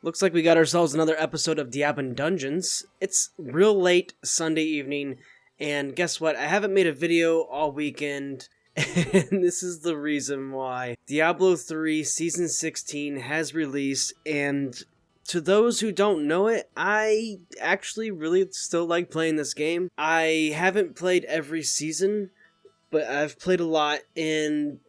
Looks like we got ourselves another episode of Diab and Dungeons. It's real late Sunday evening, and guess what? I haven't made a video all weekend, and this is the reason why. Diablo 3 Season 16 has released, and to those who don't know it, I actually really still like playing this game. I haven't played every season, but I've played a lot, and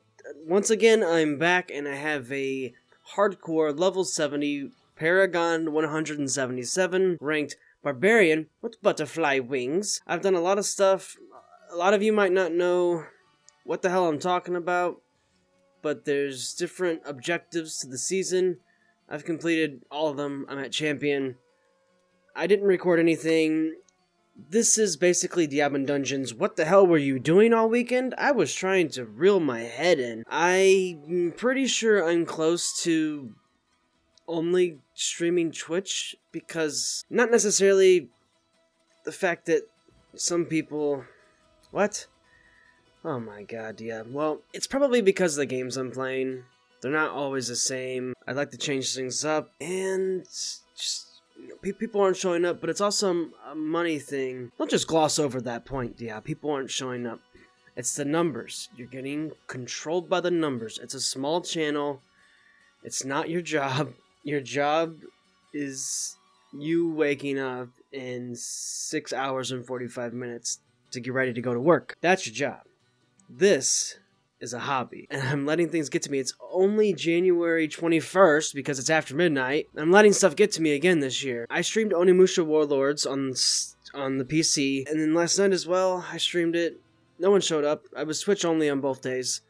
once again, I'm back, and I have a hardcore level 70 Paragon 177 ranked Barbarian with butterfly wings. I've done a lot of stuff. A lot of you might not know what the hell I'm talking about, but there's different objectives to the season. I've completed all of them. I'm at Champion. I didn't record anything. This is basically Diab and Dungeons. What the hell were you doing all weekend? I was trying to reel my head in. I'm pretty sure I'm close to only streaming Twitch, because not necessarily the fact that some people... What? Oh my god, yeah. Well, it's probably because of the games I'm playing. They're not always the same. I'd like to change things up, and just, people aren't showing up, but it's also a money thing. Don't just gloss over that point, yeah. People aren't showing up. It's the numbers. You're getting controlled by the numbers. It's a small channel. It's not your job. Your job is you waking up in 6 hours and 45 minutes to get ready to go to work. That's your job. This is a hobby, and I'm letting things get to me. It's only January 21st because it's after midnight. I'm letting stuff get to me again this year. I streamed Onimusha Warlords on the PC, and then last night as well, I streamed it. No one showed up. I was Twitch only on both days.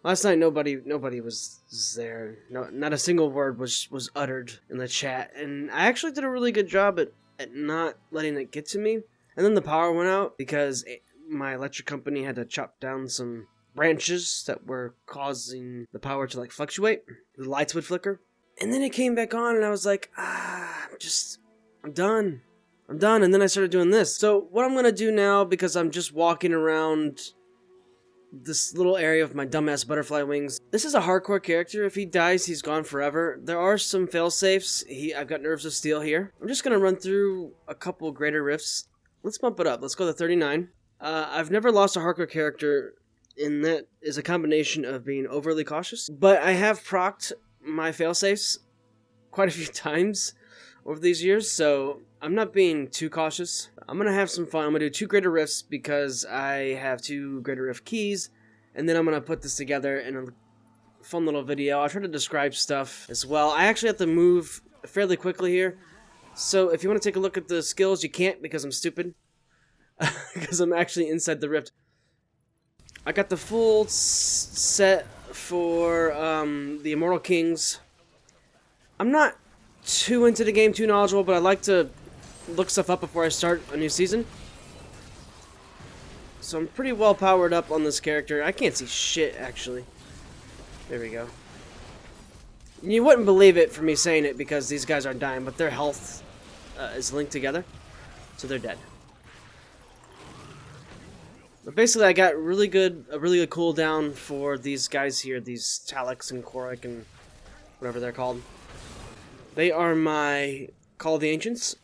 Last night, nobody was there. No, not a single word was uttered in the chat, and I actually did a really good job at not letting it get to me. And then the power went out because my electric company had to chop down some branches that were causing the power to fluctuate. The lights would flicker, and then it came back on, and I was like, I'm done. And then I started doing this. So what I'm gonna do now, because I'm just walking around this little area of my dumbass butterfly wings. This is a hardcore character. If he dies, he's gone forever. There are some fail-safes. I've got Nerves of Steel here. I'm just gonna run through a couple greater rifts. Let's bump it up. Let's go to 39. I've never lost a hardcore character, and that is a combination of being overly cautious. But I have procced my fail-safes quite a few times over these years, so I'm not being too cautious. I'm going to have some fun. I'm going to do 2 greater rifts because I have 2 greater rift keys, and then I'm going to put this together in a fun little video. I'll try to describe stuff as well. I actually have to move fairly quickly here, so if you want to take a look at the skills, you can't because I'm stupid, because I'm actually inside the rift. I got the full set for the Immortal Kings. I'm not too into the game, too knowledgeable, but I like to look stuff up before I start a new season. So I'm pretty well powered up on this character. I can't see shit, actually. There we go. You wouldn't believe it for me saying it because these guys are dying, but their health is linked together, so they're dead. But basically, I got a really good cooldown for these guys here, these Talix and Korik and whatever they're called. They are my Call of the Ancients,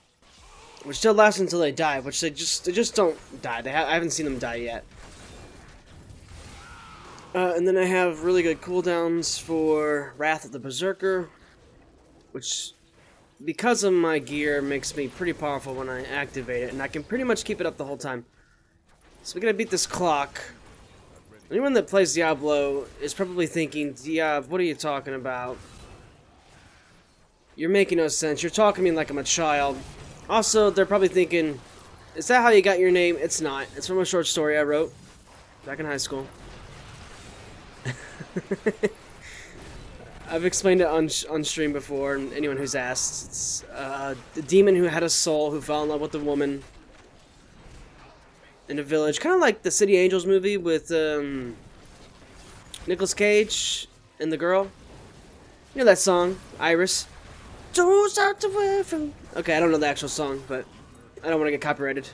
which still lasts until they die, which they just don't die. I haven't seen them die yet. And then I have really good cooldowns for Wrath of the Berserker, which, because of my gear, makes me pretty powerful when I activate it, and I can pretty much keep it up the whole time. So we gotta beat this clock. Anyone that plays Diablo is probably thinking, Diab, what are you talking about? You're making no sense. You're talking to me like I'm a child. Also, they're probably thinking, is that how you got your name? It's not. It's from a short story I wrote back in high school. I've explained it on stream before, and anyone who's asked. It's the demon who had a soul, who fell in love with a woman in a village. Kind of like the City Angels movie with Nicolas Cage and the girl. You know that song, Iris? Okay, I don't know the actual song, but I don't want to get copyrighted.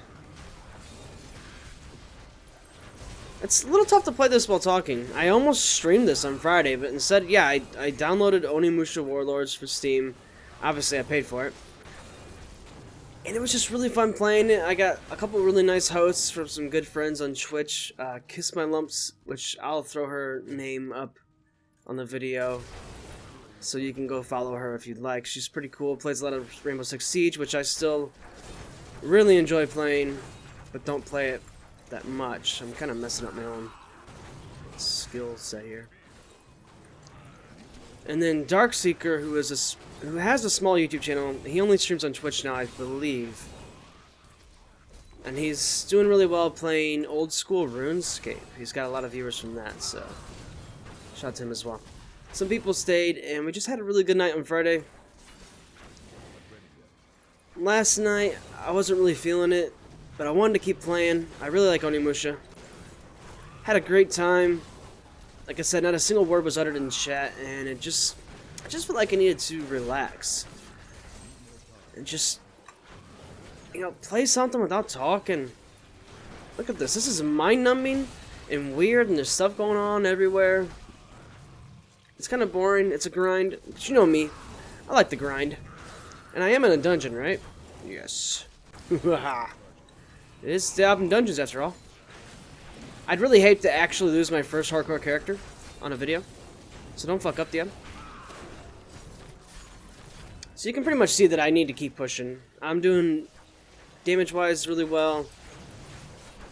It's a little tough to play this while talking. I almost streamed this on Friday, but instead, yeah, I downloaded Onimusha Warlords for Steam. Obviously, I paid for it. And it was just really fun playing it. I got a couple really nice hosts from some good friends on Twitch. Kiss My Lumps, which I'll throw her name up on the video, so you can go follow her if you'd like. She's pretty cool. Plays a lot of Rainbow Six Siege, which I still really enjoy playing, but don't play it that much. I'm kind of messing up my own skill set here. And then Darkseeker, who has a small YouTube channel. He only streams on Twitch now, I believe. And he's doing really well playing old school RuneScape. He's got a lot of viewers from that, so shout out to him as well. Some people stayed, and we just had a really good night on Friday. Last night, I wasn't really feeling it, but I wanted to keep playing. I really like Onimusha. Had a great time. Like I said, not a single word was uttered in chat, and I just felt like I needed to relax. And just, you know, play something without talking. Look at this. This is mind-numbing and weird, and there's stuff going on everywhere. It's kind of boring. It's a grind. But you know me. I like the grind. And I am in a dungeon, right? Yes. It is Diab and Dungeons, after all. I'd really hate to actually lose my first hardcore character on a video. So don't fuck up, Diab. So you can pretty much see that I need to keep pushing. I'm doing damage-wise really well.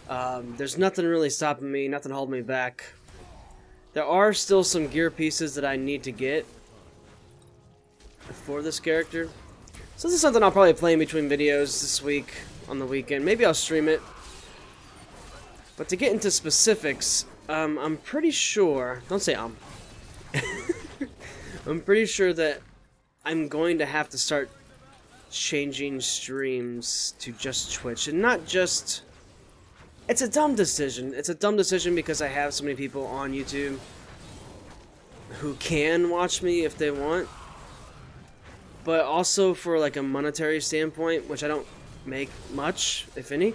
There's nothing really stopping me, nothing holding me back. There are still some gear pieces that I need to get for this character. So this is something I'll probably play in between videos this week, on the weekend. Maybe I'll stream it. But to get into specifics, I'm pretty sure... Don't say I'm pretty sure that I'm going to have to start changing streams to just Twitch. And not just... It's a dumb decision. It's a dumb decision because I have so many people on YouTube who can watch me if they want. But also for like a monetary standpoint, which I don't make much, if any.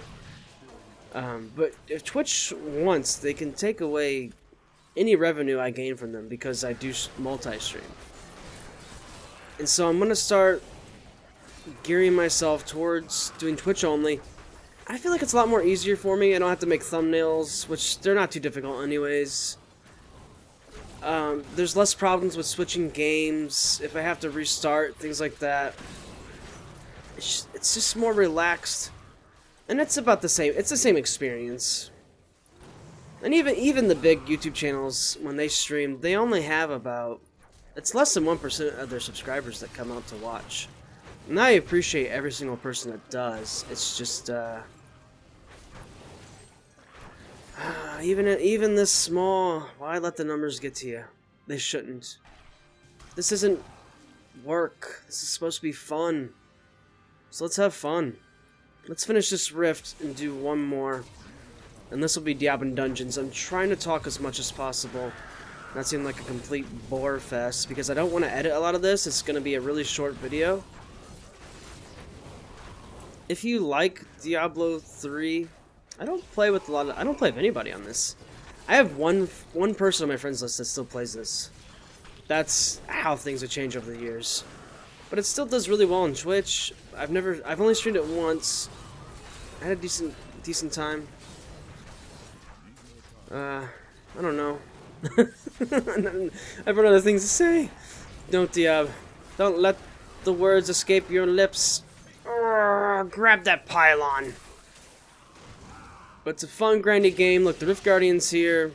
But if Twitch wants, they can take away any revenue I gain from them because I do multi-stream. And so I'm going to start gearing myself towards doing Twitch only. I feel like it's a lot more easier for me. I don't have to make thumbnails, which they're not too difficult anyways. There's less problems with switching games, if I have to restart, things like that. It's just more relaxed. And it's about the same. It's the same experience. And even the big YouTube channels, when they stream, they only have about... It's less than 1% of their subscribers that come out to watch. And I appreciate every single person that does. It's just, even this small... Why let the numbers get to you? They shouldn't. This isn't work. This is supposed to be fun. So let's have fun. Let's finish this rift and do one more. And this will be Diab and Dungeons. I'm trying to talk as much as possible. Not seem like a complete bore fest because I don't want to edit a lot of this. It's going to be a really short video. If you like Diablo 3, I don't play with anybody on this. I have one person on my friends list that still plays this. That's how things have changed over the years. But it still does really well on Twitch. I've only streamed it once. I had a decent time. I don't know. I've run out of things to say. Don't let the words escape your lips. Grab that pylon. But it's a fun, grindy game. Look, the Rift Guardian's here.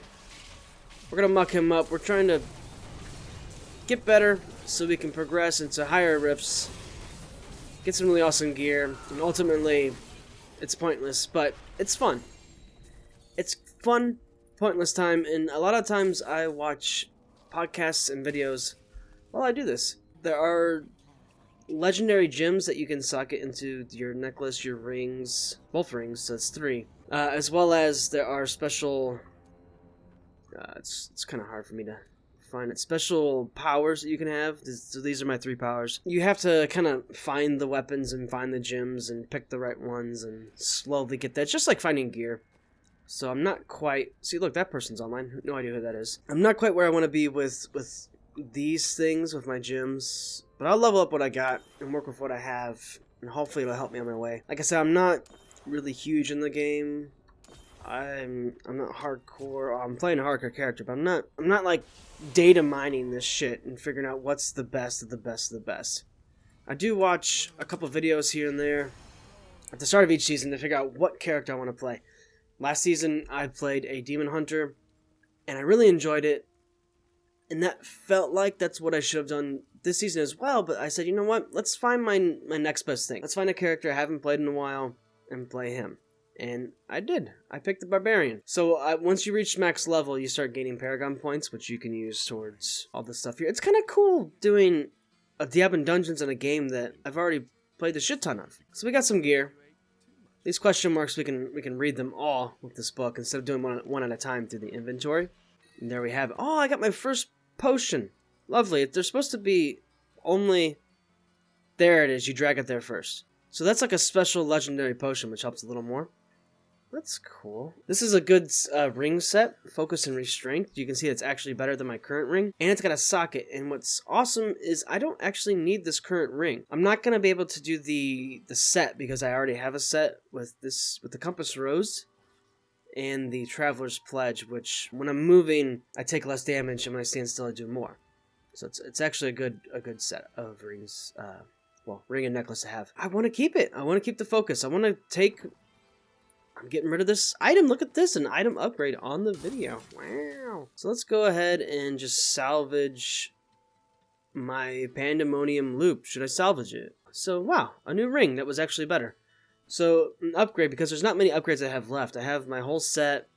We're gonna muck him up. We're trying to get better so we can progress into higher rifts. Get some really awesome gear. And ultimately, it's pointless, but it's fun. It's fun, pointless time, and a lot of times I watch podcasts and videos while I do this. There are legendary gems that you can socket into your necklace, your rings, both rings, so that's 3. As well as there are special, it's kind of hard for me to find it, special powers that you can have. So these are my 3 powers. You have to kind of find the weapons and find the gems and pick the right ones and slowly get that. It's just like finding gear. So I'm not quite, see look, that person's online, no idea who that is. I'm not quite where I want to be with these things, with my gems, but I'll level up what I got. and work with what I have, and hopefully it'll help me on my way. Like I said, I'm not really huge in the game. I'm not hardcore. I'm playing a hardcore character, but I'm not like data mining this shit and figuring out what's the best of the best of the best. I do watch a couple videos here and there at the start of each season to figure out what character I want to play. Last season, I played a Demon Hunter, and I really enjoyed it. And that felt like that's what I should have done this season as well, but I said, you know what? Let's find my next best thing. Let's find a character I haven't played in a while and play him. And I did. I picked the Barbarian. So once you reach max level, you start gaining Paragon points, which you can use towards all this stuff here. It's kind of cool doing a Diab and Dungeons in a game that I've already played a shit ton of. So we got some gear. These question marks, we can read them all with this book instead of doing one at a time through the inventory. And there we have it. Oh, I got my first potion. Lovely. They're supposed to be only... There it is. You drag it there first. So that's like a special legendary potion, which helps a little more. That's cool. This is a good ring set. Focus and restraint. You can see it's actually better than my current ring. And it's got a socket. And what's awesome is I don't actually need this current ring. I'm not going to be able to do the set because I already have a set with the Compass Rose and the Traveler's Pledge, which when I'm moving, I take less damage, and when I stand still, I do more. So it's actually a good set of rings, ring and necklace to have. I want to keep it. I want to keep the focus. I want to take... I'm getting rid of this item. Look at this, an item upgrade on the video. Wow. So let's go ahead and just salvage my Pandemonium Loop. Should I salvage it? So, wow, a new ring that was actually better. So, an upgrade, because there's not many upgrades I have left. I have my whole set.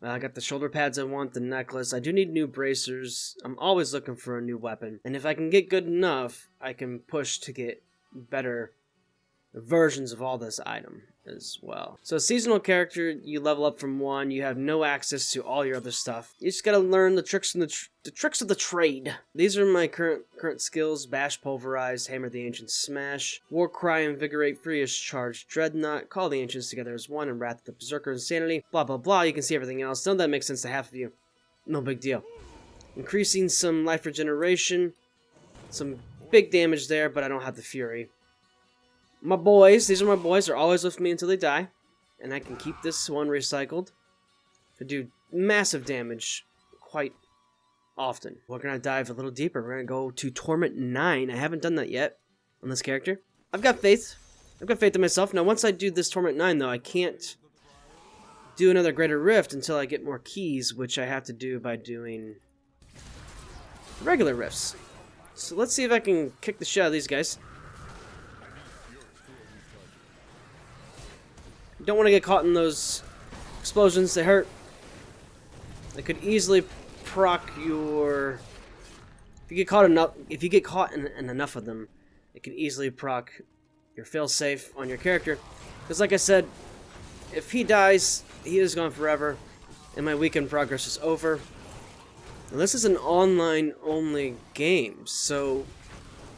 I got the shoulder pads I want, the necklace. I do need new bracers. I'm always looking for a new weapon. And if I can get good enough, I can push to get better versions of all this item as well. So, seasonal character, you level up from 1. You have no access to all your other stuff. You just gotta learn the tricks and the tricks of the trade. These are my current skills: Bash, Pulverize, Hammer the Ancients, Smash, Warcry, Invigorate, Furious Charge, Dreadnought, Call the Ancients together as one, and Wrath of the Berserker, Insanity, blah blah blah. You can see everything else. None of that makes sense to half of you. No big deal. Increasing some life regeneration, some big damage there, but I don't have the Fury. My boys, these are my boys, they're always with me until they die. And I can keep this one recycled to do massive damage quite often. We're going to dive a little deeper. We're going to go to Torment 9. I haven't done that yet on this character. I've got faith. I've got faith in myself. Now, once I do this Torment 9, though, I can't do another Greater Rift until I get more keys, which I have to do by doing regular rifts. So let's see if I can kick the shit out of these guys. Don't want to get caught in those explosions. They hurt. They could easily proc your... If you get caught in enough of them, it can easily proc your failsafe on your character. Because like I said, if he dies, he is gone forever, and my weekend progress is over. And this is an online-only game, so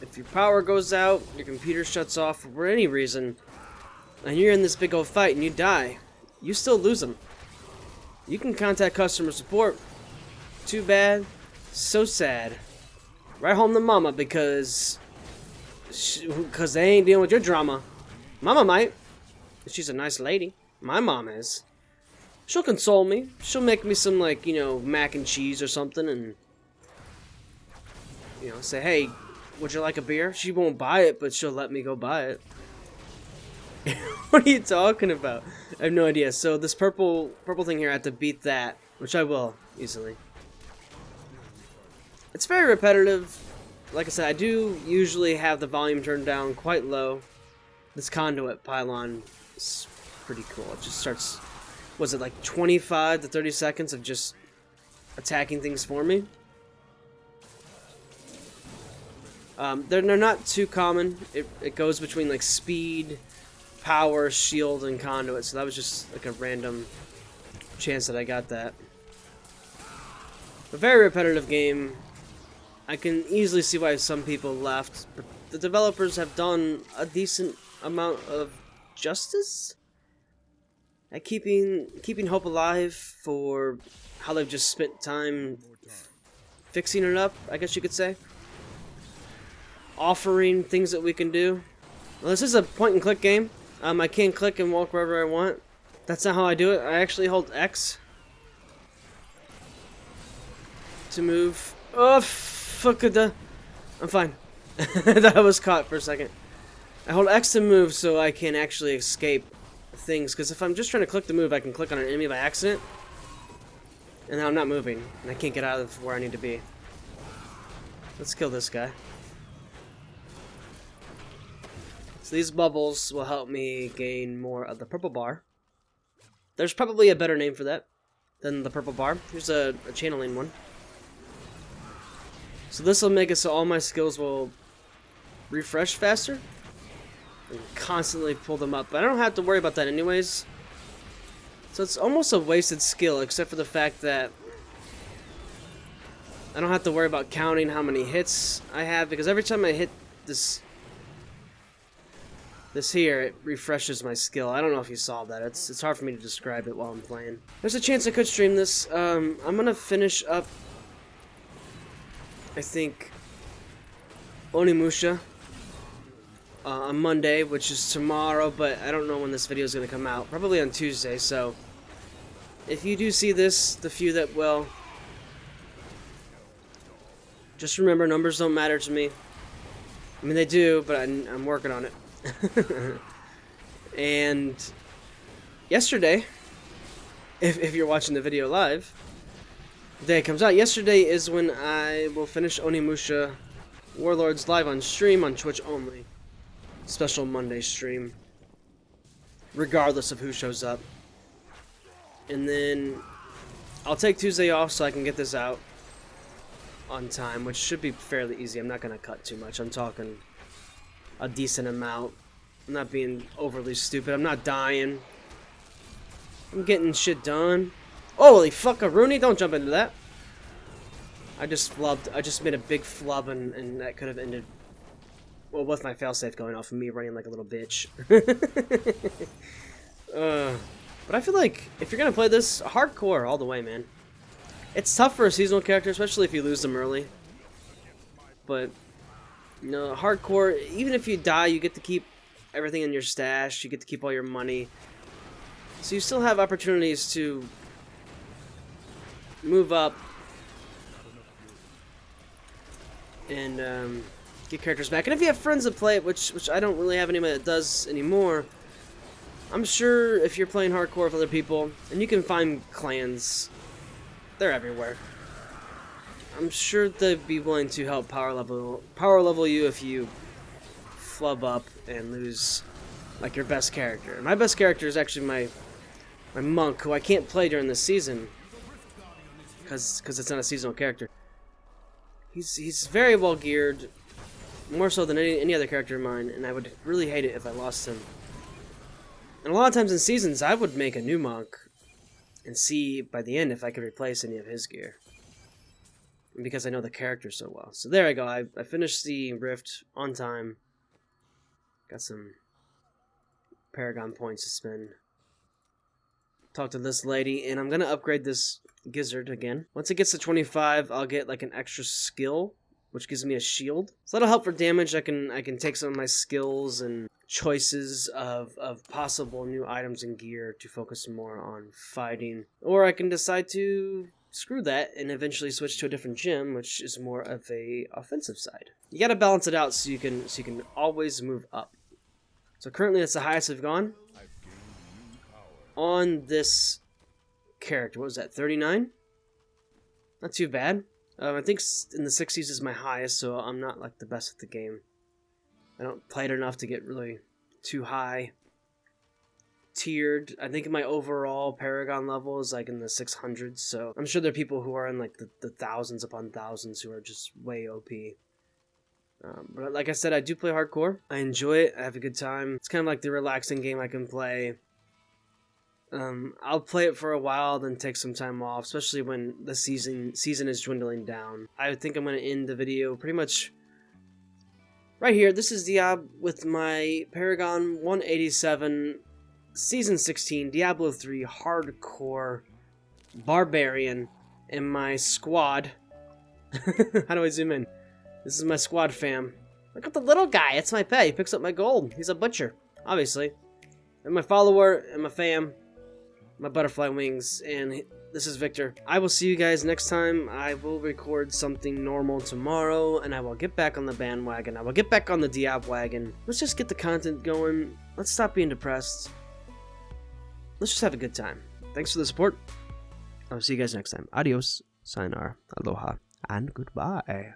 if your power goes out, your computer shuts off for any reason, and you're in this big old fight and you die, you still lose them. You can contact customer support. Too bad. So sad. Right home to mama because they ain't dealing with your drama. Mama might. She's a nice lady. My mom is. She'll console me. She'll make me some, like, mac and cheese or something and, say, hey, would you like a beer? She won't buy it, but she'll let me go buy it. What are you talking about? I have no idea. So this purple thing here, I have to beat that, which I will easily. It's very repetitive. Like I said, I do usually have the volume turned down quite low. This conduit pylon is pretty cool. It just starts, was it like 25 to 30 seconds of just attacking things for me? They're not too common. It goes between like speed, power, shield, and conduit, so that was just like a random chance that I got that. A very repetitive game. I can easily see why some people left, but the developers have done a decent amount of justice at keeping hope alive for how they've just spent time fixing it up, I guess you could say. offering things that we can do. Well, this is a point and click game. I can click and walk wherever I want. That's not how I do it. I actually hold X to move. Oh, fuck it. I'm fine. I was caught for a second. I hold X to move so I can actually escape things. Because if I'm just trying to click to move, I can click on an enemy by accident. And now I'm not moving. And I can't get out of where I need to be. Let's kill this guy. So these bubbles will help me gain more of the purple bar. There's probably a better name for that than the purple bar. Here's a channeling one. So this will make it so all my skills will refresh faster. And constantly pull them up. But I don't have to worry about that anyways. So it's almost a wasted skill, except for the fact that I don't have to worry about counting how many hits I have, because every time I hit this here, it refreshes my skill. I don't know if you saw that. It's hard for me to describe it while I'm playing. There's a chance I could stream this. I'm gonna finish up, I think, Onimusha on Monday, which is tomorrow, but I don't know when this video is gonna come out. Probably on Tuesday, so if you do see this, the few that will, just remember, numbers don't matter to me. I mean, they do, but I'm working on it. And yesterday, if you're watching the video live, the day it comes out, yesterday is when I will finish Onimusha Warlords live on stream on Twitch only. Special Monday stream, regardless of who shows up. And then I'll take Tuesday off so I can get this out on time, which should be fairly easy. I'm not going to cut too much. I'm talking a decent amount. I'm not being overly stupid. I'm not dying. I'm getting shit done. Holy fuckaroonie, don't jump into that. I just flubbed. I just made a big flub, and that could have ended, well, with my failsafe going off and me running like a little bitch. But I feel like if you're going to play this, hardcore all the way, man. It's tough for a seasonal character, especially if you lose them early. But, you know, hardcore, even if you die, you get to keep everything in your stash. You get to keep all your money. So you still have opportunities to move up and get characters back. And if you have friends that play it, which I don't really have anybody that does anymore, I'm sure if you're playing hardcore with other people, and you can find clans, they're everywhere. I'm sure they'd be willing to help power level you if you flub up and lose like your best character. My best character is actually my monk, who I can't play during the season because it's not a seasonal character. He's very well geared, more so than any other character of mine, and I would really hate it if I lost him. And a lot of times in seasons, I would make a new monk and see by the end if I could replace any of his gear, because I know the character so well. So there I go. I finished the Rift on time. Got some Paragon points to spend. Talk to this lady, and I'm gonna upgrade this Gizzard again. Once it gets to 25, I'll get like an extra skill, which gives me a shield. So that'll help for damage. I can take some of my skills and choices of possible new items and gear to focus more on fighting. Or I can decide to screw that and eventually switch to a different gym, which is more of a offensive side. You gotta balance it out so you can always move up. So currently that's the highest I've gone on this character. What was that, 39? Not too bad. I think in the 60s is my highest, so I'm not like the best at the game. I don't play it enough to get really too high tiered. I think my overall Paragon level is like in the 600s, so I'm sure there are people who are in like the thousands upon thousands who are just way OP. But like I said, I do play hardcore. I enjoy it. I have a good time. It's kind of like the relaxing game I can play. I'll play it for a while, then take some time off, especially when the season is dwindling down. I think I'm going to end the video pretty much right here. This is Diab with my Paragon 187 Season 16 Diablo 3 Hardcore Barbarian and my squad. How do I zoom in? This is my squad fam. Look at the little guy. It's my pet. He picks up my gold. He's a butcher, obviously. And my follower and my fam, my butterfly wings, and this is Victor. I will see you guys next time. I will record something normal tomorrow, and I will get back on the bandwagon. I will get back on the Diab wagon. Let's just get the content going. Let's stop being depressed. Let's just have a good time. Thanks for the support. I'll see you guys next time. Adios, sayonara, aloha, and goodbye.